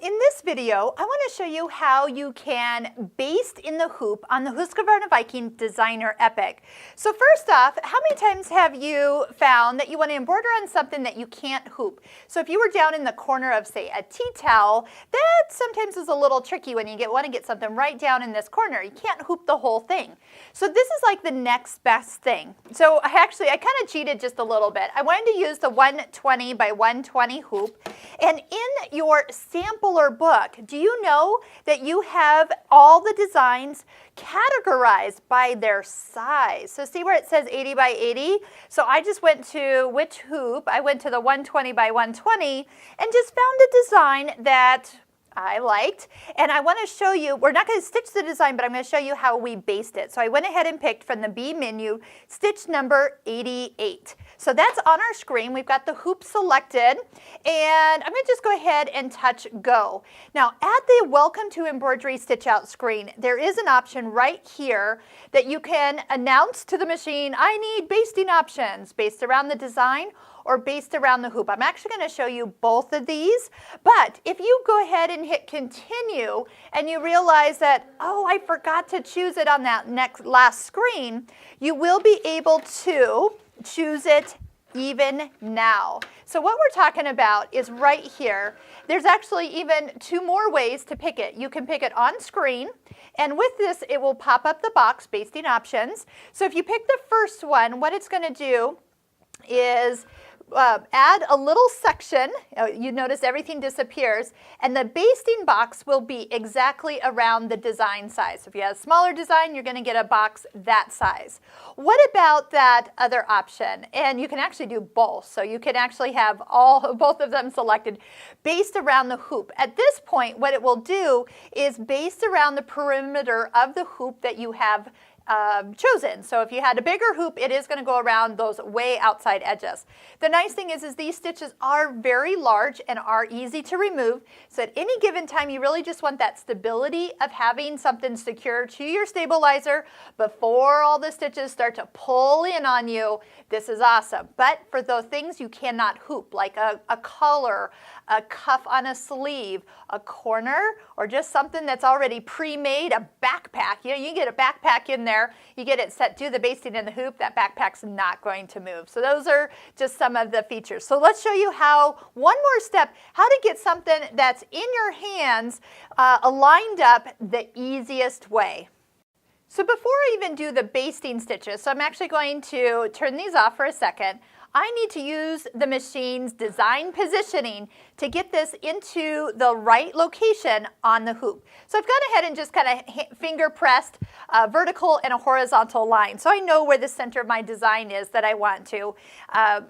In this video, I want to show you how you can baste in the hoop on the Husqvarna Viking Designer Epic. So first off, how many times have you found that you want to embroider on something that you can't hoop? So if you were down in the corner of, say, a tea towel, that sometimes is a little tricky when you want to get something right down in this corner. You can't hoop the whole thing. So this is like the next best thing. So I kind of cheated just a little bit. I wanted to use the 120 by 120 hoop, and in your sample book, do you know that you have all the designs categorized by their size? So see where it says 80 by 80? So I just went to which hoop? I went to the 120 by 120 and just found a design that I liked, and I want to show you, we're not going to stitch the design, but I'm going to show you how we baste it. So I went ahead and picked from the B menu, stitch number 88. So that's on our screen. We've got the hoop selected, and I'm going to just go ahead and touch go. Now at the Welcome to Embroidery Stitch Out screen, there is an option right here that you can announce to the machine, I need basting options based around the design or based around the hoop. I'm actually going to show you both of these, but if you go ahead and hit continue and you realize that, oh, I forgot to choose it on that last screen, you will be able to choose it even now. So what we're talking about is right here. There's actually even two more ways to pick it. You can pick it on screen, and with this it will pop up the box, basting options. So if you pick the first one, what it's going to do is add a little section. You notice everything disappears, and the basting box will be exactly around the design size. So if you have a smaller design, you're going to get a box that size. What about that other option? And you can actually do both. So you can actually have both of them selected, based around the hoop. At this point, what it will do is based around the perimeter of the hoop that you have chosen. So if you had a bigger hoop, it is going to go around those way outside edges. The nice thing is these stitches are very large and are easy to remove. So at any given time, you really just want that stability of having something secure to your stabilizer before all the stitches start to pull in on you. This is awesome. But for those things you cannot hoop, like a collar, a cuff on a sleeve, a corner, or just something that's already pre-made, a backpack. You know, you get a backpack in there, you get it set, do the basting in the hoop, that backpack's not going to move. So those are just some of the features. So let's show you one more step, how to get something that's in your hands lined up the easiest way. So before I even do the basting stitches, so I'm actually going to turn these off for a second. I need to use the machine's design positioning to get this into the right location on the hoop. So I've gone ahead and just kind of finger pressed a vertical and a horizontal line. So I know where the center of my design is that I want to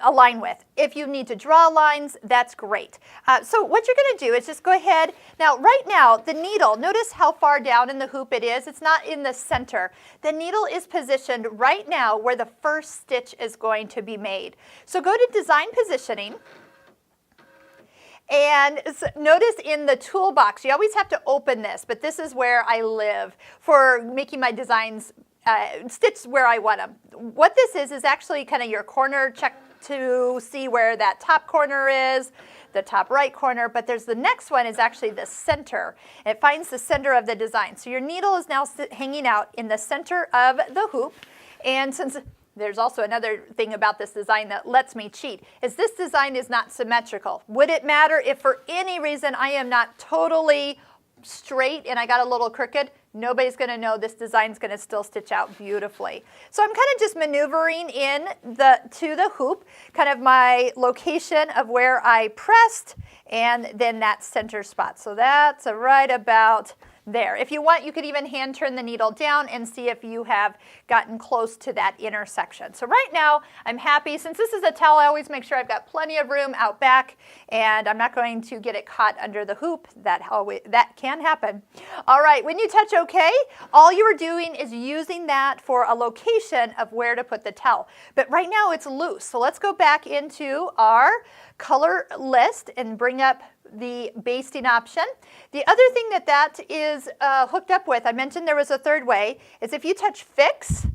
align with. If you need to draw lines, that's great. So what you're going to do is just go ahead. Now, right now, the needle, notice how far down in the hoop it is. It's not in the center. The needle is positioned right now where the first stitch is going to be made. So go to Design Positioning, and notice in the toolbox, you always have to open this, but this is where I live for making my designs stitch where I want them. What this is actually kind of your corner check to see where that top corner is, the top right corner, but there's the next one is actually the center. It finds the center of the design. So your needle is now hanging out in the center of the hoop, and since there's also another thing about this design that lets me cheat, is this design is not symmetrical. Would it matter if for any reason I am not totally straight and I got a little crooked? Nobody's going to know. This design's going to still stitch out beautifully. So I'm kind of just maneuvering to the hoop, kind of my location of where I pressed, and then that center spot. So that's right about there. If you want, you could even hand turn the needle down and see if you have gotten close to that intersection. So right now, I'm happy. Since this is a towel, I always make sure I've got plenty of room out back, and I'm not going to get it caught under the hoop. That can happen. All right, when you touch OK, all you are doing is using that for a location of where to put the towel. But right now, it's loose. So let's go back into our color list and bring up the basting option. The other thing that is hooked up with, I mentioned there was a third way, is if you touch Fix.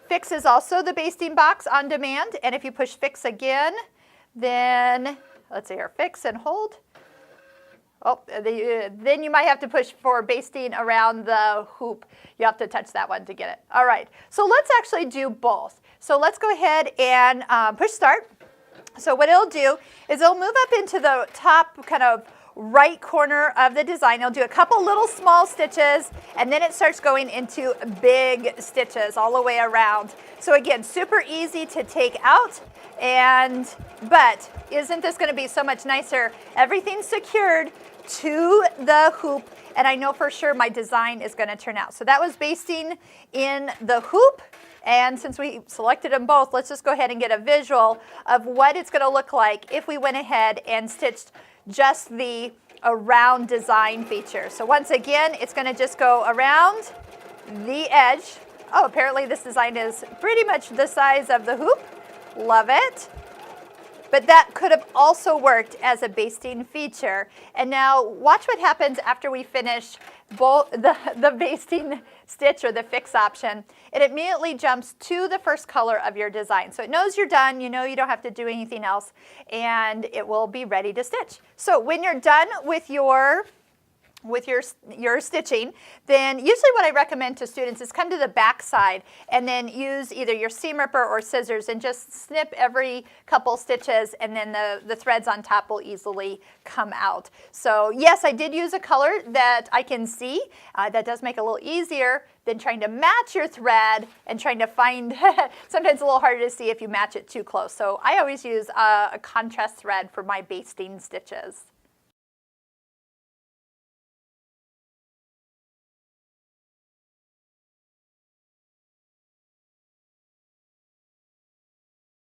Fix is also the basting box on demand, and if you push Fix again, then let's see here, Fix and hold. Oh, then you might have to push for basting around the hoop. You have to touch that one to get it. All right, so let's actually do both. So let's go ahead and push start. So what it'll do is it'll move up into the top kind of right corner of the design. It'll do a couple little small stitches, and then it starts going into big stitches all the way around. So again, super easy to take out, but isn't this going to be so much nicer? Everything's secured to the hoop, and I know for sure my design is going to turn out. So that was basting in the hoop. And since we selected them both, let's just go ahead and get a visual of what it's going to look like if we went ahead and stitched just the around design feature. So once again, it's going to just go around the edge. Oh, apparently this design is pretty much the size of the hoop. Love it. But that could have also worked as a basting feature. And now watch what happens after we finish both the basting stitch or the fix option. It immediately jumps to the first color of your design. So it knows you're done, you know you don't have to do anything else, and it will be ready to stitch. So when you're done with your stitching, then usually what I recommend to students is come to the back side and then use either your seam ripper or scissors and just snip every couple stitches, and then the threads on top will easily come out. So yes, I did use a color that I can see. That does make it a little easier than trying to match your thread and trying to find, sometimes a little harder to see if you match it too close. So I always use a contrast thread for my basting stitches.